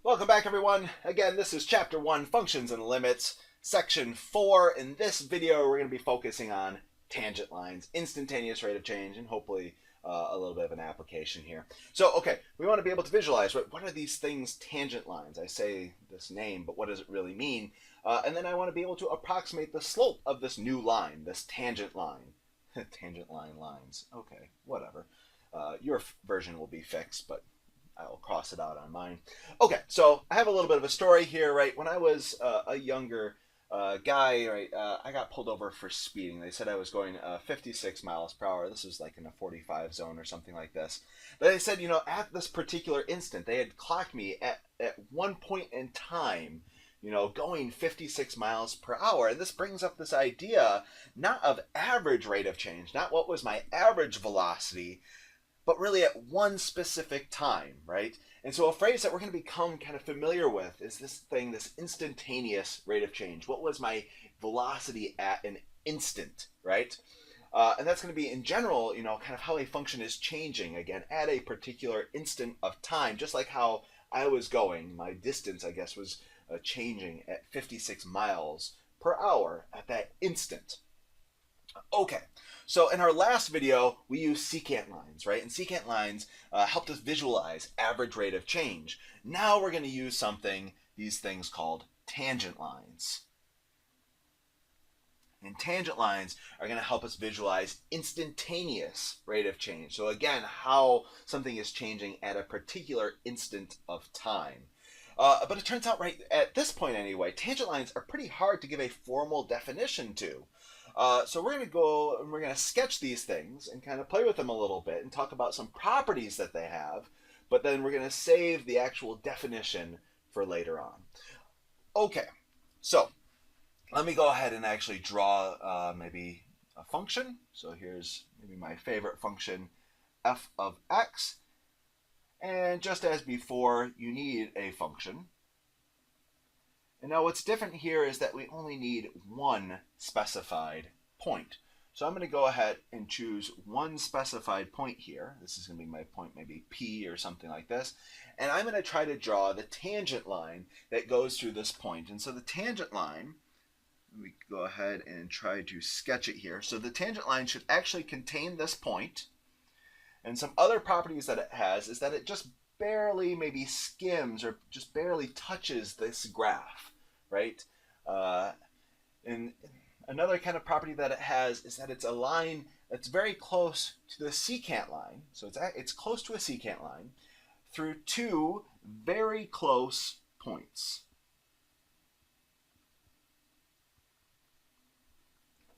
Welcome back, everyone. Again, this is Chapter 1, Functions and Limits, Section 4. In this video, we're going to be focusing on tangent lines, instantaneous rate of change, and hopefully a little bit of an application here. So, okay, we want to be able to visualize, right, what are these things, tangent lines? I say this name, but what does it really mean? And then I want to be able to approximate the slope of this new line, this tangent line. Tangent line lines. Okay, whatever. Your version will be fixed, but I'll cross it out on mine. Okay, so I have a little bit of a story here, right? When I was a younger guy, right, I got pulled over for speeding. They said I was going 56 miles per hour. This was like in a 45 zone or something like this. But they said, at this particular instant, they had clocked me at one point in time, going 56 miles per hour. And this brings up this idea, not of average rate of change, not what was my average velocity, but really at one specific time, right? And so a phrase that we're going to become kind of familiar with is this thing, this instantaneous rate of change. What was my velocity at an instant, right? And that's going to be, in general, kind of how a function is changing, again, at a particular instant of time, just like how I was going. My distance, I guess, was changing at 56 miles per hour at that instant. Okay, so in our last video, we used secant lines, right? And secant lines helped us visualize average rate of change. Now we're going to use these things called tangent lines. And tangent lines are going to help us visualize instantaneous rate of change. So again, how something is changing at a particular instant of time. But it turns out, right, at this point anyway, tangent lines are pretty hard to give a formal definition to. So we're going to go and we're going to sketch these things and kind of play with them a little bit and talk about some properties that they have, but then we're going to save the actual definition for later on. Okay, so let me go ahead and actually draw maybe a function. So here's maybe my favorite function, f of x. And just as before, you need a function. And now what's different here is that we only need one specified point. So I'm going to go ahead and choose one specified point here. This is going to be my point, maybe P or something like this. And I'm going to try to draw the tangent line that goes through this point. And so the tangent line, we go ahead and try to sketch it here. So the tangent line should actually contain this point. And some other properties that it has is that it just barely maybe skims or just barely touches this graph, right? And another kind of property that it has is that it's a line that's very close to the secant line. So it's close to a secant line through two very close points.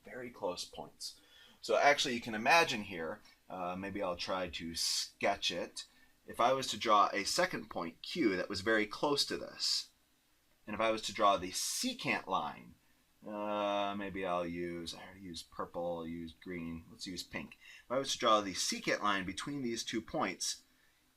Very close points. So actually you can imagine here, maybe I'll try to sketch it. If I was to draw a second point, Q, that was very close to this, and if I was to draw the secant line, maybe I already used purple, I'll use green, let's use pink. If I was to draw the secant line between these 2 points,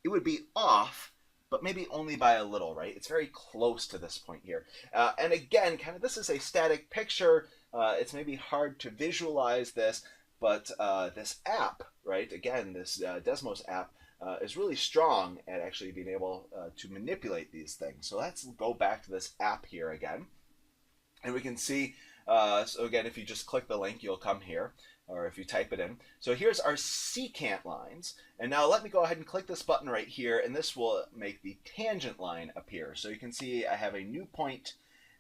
it would be off, but maybe only by a little, right? It's very close to this point here. And again, kind of this is a static picture. It's maybe hard to visualize this, but this app, right? Again, this Desmos app, is really strong at actually being able to manipulate these things. So let's go back to this app here again. And we can see, so again, if you just click the link, you'll come here, or if you type it in. So here's our secant lines. And now let me go ahead and click this button right here, and this will make the tangent line appear. So you can see I have a new point,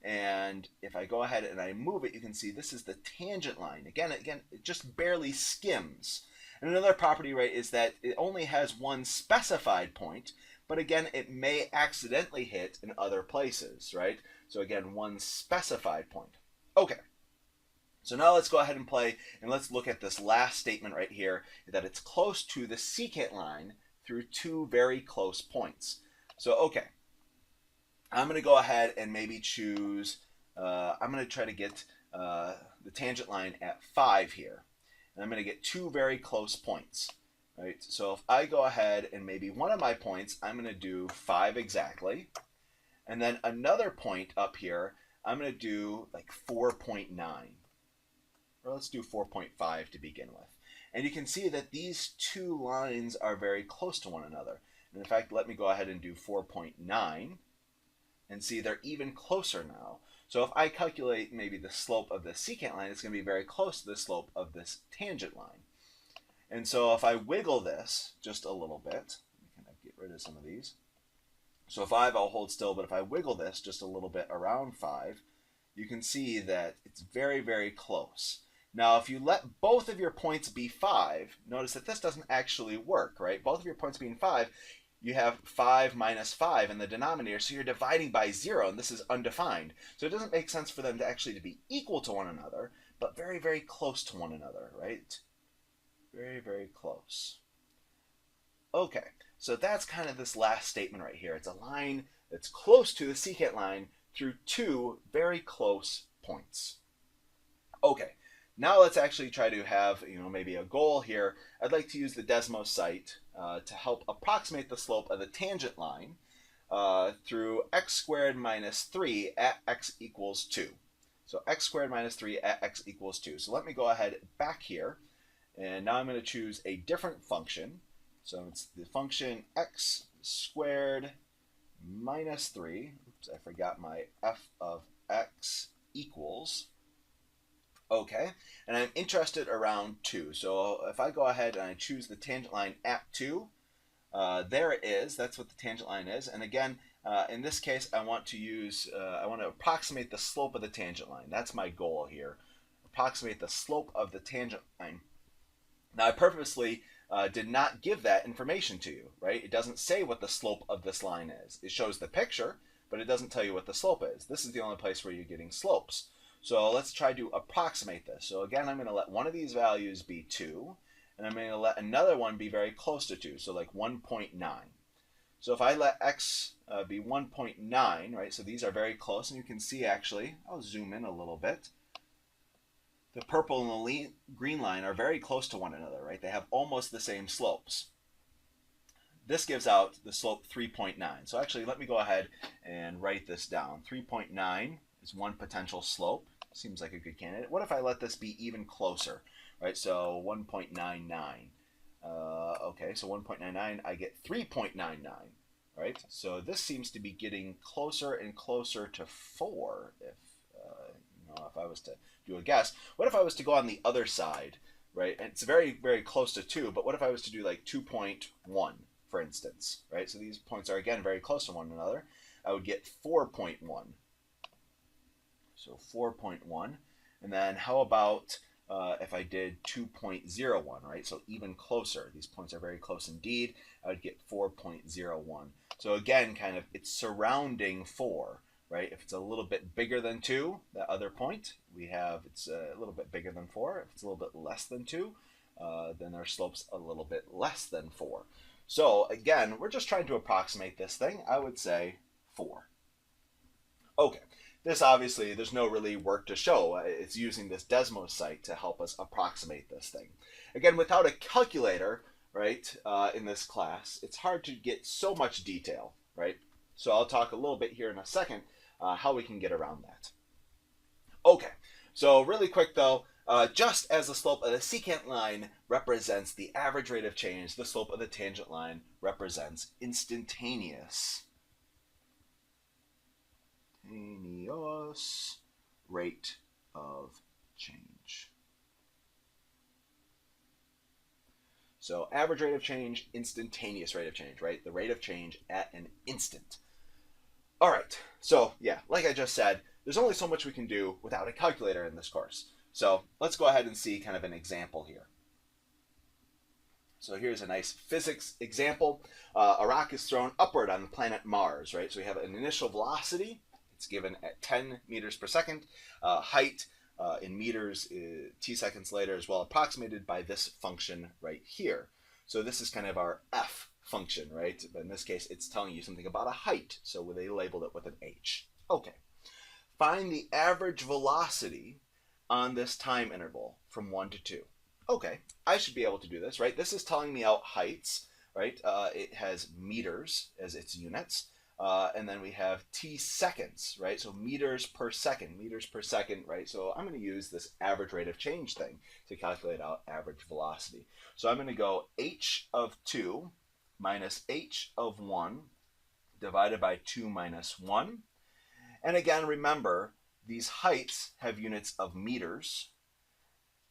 and if I go ahead and I move it, you can see this is the tangent line. Again, it just barely skims. And another property, right, is that it only has one specified point, but again, it may accidentally hit in other places, right? So again, one specified point. Okay, so now let's go ahead and play, and let's look at this last statement right here, that it's close to the secant line through two very close points. So, okay, I'm going to go ahead and maybe choose, I'm going to try to get the tangent line at 5 here. And I'm going to get two very close points, right? So if I go ahead and maybe one of my points, I'm going to do 5 exactly. And then another point up here, I'm going to do like 4.9. Or let's do 4.5 to begin with. And you can see that these two lines are very close to one another. And in fact, let me go ahead and do 4.9. And see, they're even closer now. So if I calculate maybe the slope of the secant line, it's going to be very close to the slope of this tangent line. And so if I wiggle this just a little bit, let me kind of get rid of some of these. So 5, I'll hold still, but if I wiggle this just a little bit around 5, you can see that it's very, very close. Now, if you let both of your points be 5, notice that this doesn't actually work, right? Both of your points being 5, you have 5 minus 5 in the denominator, so you're dividing by 0, and this is undefined. So it doesn't make sense for them to actually be equal to one another, but very, very close to one another, right? Very, very close. Okay, so that's kind of this last statement right here. It's a line that's close to the secant line through two very close points. Okay, now let's actually try to have, maybe a goal here. I'd like to use the Desmos site to help approximate the slope of the tangent line through x squared minus 3 at x equals 2. So x squared minus 3 at x equals 2. So let me go ahead back here, and now I'm going to choose a different function. So it's the function x squared minus 3. Oops, I forgot my f of x equals. Okay, and I'm interested around 2. So if I go ahead and I choose the tangent line at 2, there it is. That's what the tangent line is. And again, in this case, I want to approximate the slope of the tangent line. That's my goal here. Approximate the slope of the tangent line. Now, I purposely did not give that information to you, right? It doesn't say what the slope of this line is. It shows the picture, but it doesn't tell you what the slope is. This is the only place where you're getting slopes. So let's try to approximate this. So again, I'm going to let one of these values be 2, and I'm going to let another one be very close to 2, so like 1.9. So if I let x be 1.9, right, so these are very close, and you can see actually, I'll zoom in a little bit, the purple and the green line are very close to one another, right? They have almost the same slopes. This gives out the slope 3.9. So actually, let me go ahead and write this down. 3.9 is one potential slope. Seems like a good candidate. What if I let this be even closer, right? So 1.99. Okay, so 1.99, I get 3.99, right? So this seems to be getting closer and closer to 4, if I was to do a guess. What if I was to go on the other side, right? And it's very, very close to 2, but what if I was to do like 2.1, for instance, right? So these points are, again, very close to one another. I would get 4.1. So 4.1. And then how about if I did 2.01, right? So even closer. These points are very close indeed. I would get 4.01. So again, kind of, it's surrounding 4. Right? If it's a little bit bigger than 2, that other point, it's a little bit bigger than 4. If it's a little bit less than 2, then our slope's a little bit less than 4. So again, we're just trying to approximate this thing. I would say 4. Okay, this obviously, there's no really work to show. It's using this Desmos site to help us approximate this thing. Again, without a calculator, right, in this class, it's hard to get so much detail, right? So I'll talk a little bit here in a second how we can get around that. Okay, so really quick though, just as the slope of the secant line represents the average rate of change, the slope of the tangent line represents instantaneous rate of change. So average rate of change, instantaneous rate of change, right? The rate of change at an instant. All right, so yeah, like I just said, there's only so much we can do without a calculator in this course. So let's go ahead and see kind of an example here. So here's a nice physics example. A rock is thrown upward on the planet Mars, right? So we have an initial velocity. It's given at 10 meters per second. Height in meters, t seconds later, is well approximated by this function right here. So this is kind of our f function, right? But in this case, it's telling you something about a height, so they labeled it with an h. Okay. Find the average velocity on this time interval from 1 to 2. Okay, I should be able to do this, right? This is telling me out heights, right? It has meters as its units. And then we have t seconds, right? So meters per second, right? So I'm going to use this average rate of change thing to calculate out average velocity. So I'm going to go h of 2 minus h of 1 divided by 2 minus 1. And again, remember, these heights have units of meters.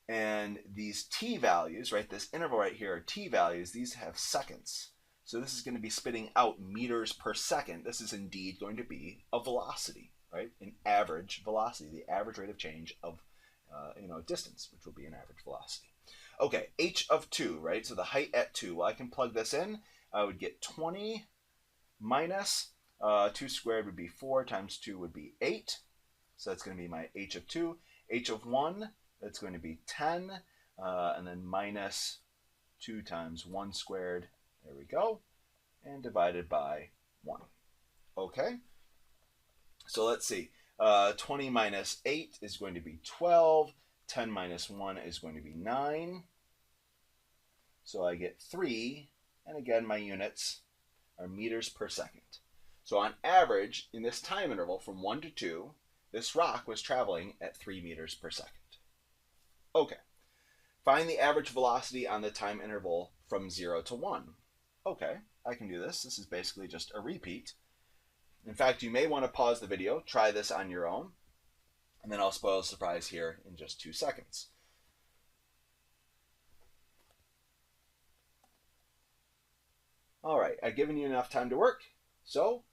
And these t values, right, this interval right here are t values, these have seconds. So this is going to be spitting out meters per second. This is indeed going to be a velocity, right? An average velocity, the average rate of change of distance, which will be an average velocity. Okay, h of 2, right? So the height at 2. Well, I can plug this in. I would get 20 minus 2 squared would be 4 times 2 would be 8. So that's going to be my h of 2. H of 1, that's going to be 10. And then minus 2 times 1 squared. There we go. And divided by 1. Okay. So let's see. 20 minus 8 is going to be 12. 10 minus 1 is going to be 9. So I get 3. And again, my units are meters per second. So on average, in this time interval from 1 to 2, this rock was traveling at 3 meters per second. Okay. Find the average velocity on the time interval from 0 to 1. Okay, I can do this. This is basically just a repeat. In fact, you may want to pause the video, try this on your own, and then I'll spoil the surprise here in just 2 seconds. All right, I've given you enough time to work, so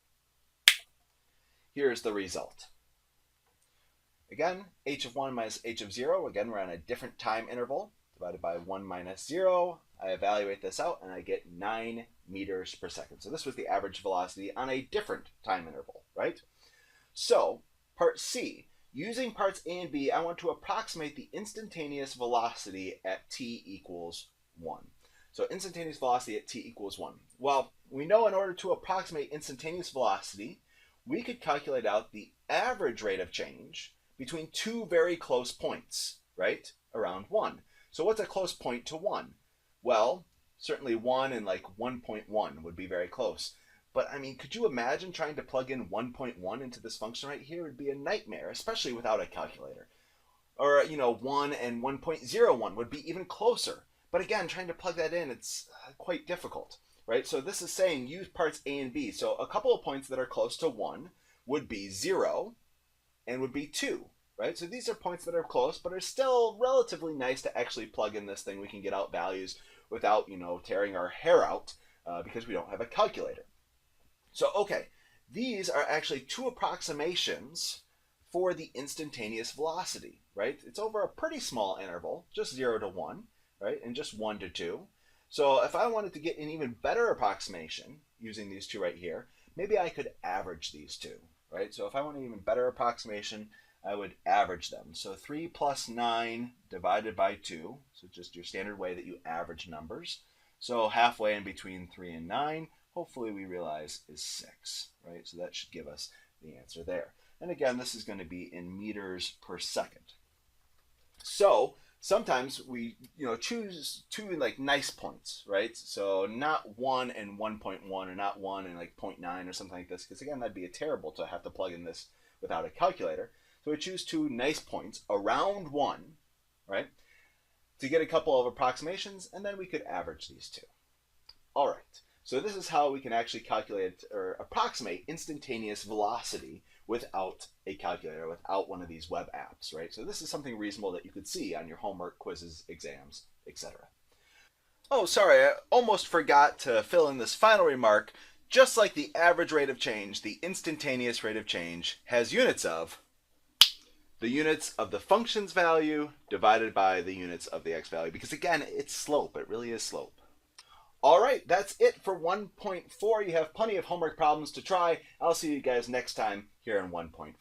here's the result. Again, h of 1 minus h of 0. Again, we're on a different time interval, divided by 1 minus 0. I evaluate this out, and I get 9 meters per second. So this was the average velocity on a different time interval, right? So, part C. Using parts A and B, I want to approximate the instantaneous velocity at t equals 1. So instantaneous velocity at t equals 1. Well, we know in order to approximate instantaneous velocity, we could calculate out the average rate of change between 2 very close points, right? Around 1. So what's a close point to 1? Well, certainly 1 and like 1.1 would be very close. But I mean, could you imagine trying to plug in 1.1 into this function right here? It would be a nightmare, especially without a calculator. Or, 1 and 1.01 would be even closer. But again, trying to plug that in, it's quite difficult, right? So this is saying use parts A and B. So a couple of points that are close to 1 would be 0 and would be 2. Right? So these are points that are close, but are still relatively nice to actually plug in this thing. We can get out values without, tearing our hair out because we don't have a calculator. So, okay, these are actually 2 approximations for the instantaneous velocity, right? It's over a pretty small interval, just 0 to 1, right? And just 1 to 2. So if I wanted to get an even better approximation using these 2 right here, maybe I could average these 2, right? So if I want an even better approximation, I would average them. So 3 plus 9 divided by 2, so just your standard way that you average numbers. So halfway in between 3 and 9, hopefully we realize is 6, right? So that should give us the answer there. And again, this is going to be in meters per second. So sometimes we choose 2 like nice points, right? So not 1 and 1.1 or not 1 and like 0.9 or something like this, because again, that'd be terrible to have to plug in this without a calculator. So we choose 2 nice points around 1, right, to get a couple of approximations, and then we could average these 2. All right, so this is how we can actually calculate or approximate instantaneous velocity without a calculator, without one of these web apps, right? So this is something reasonable that you could see on your homework, quizzes, exams, etc. Oh, sorry, I almost forgot to fill in this final remark. Just like the average rate of change, the instantaneous rate of change has units of the units of the function's value divided by the units of the x value. Because again, it's slope. It really is slope. All right, that's it for 1.4. You have plenty of homework problems to try. I'll see you guys next time here in 1.5.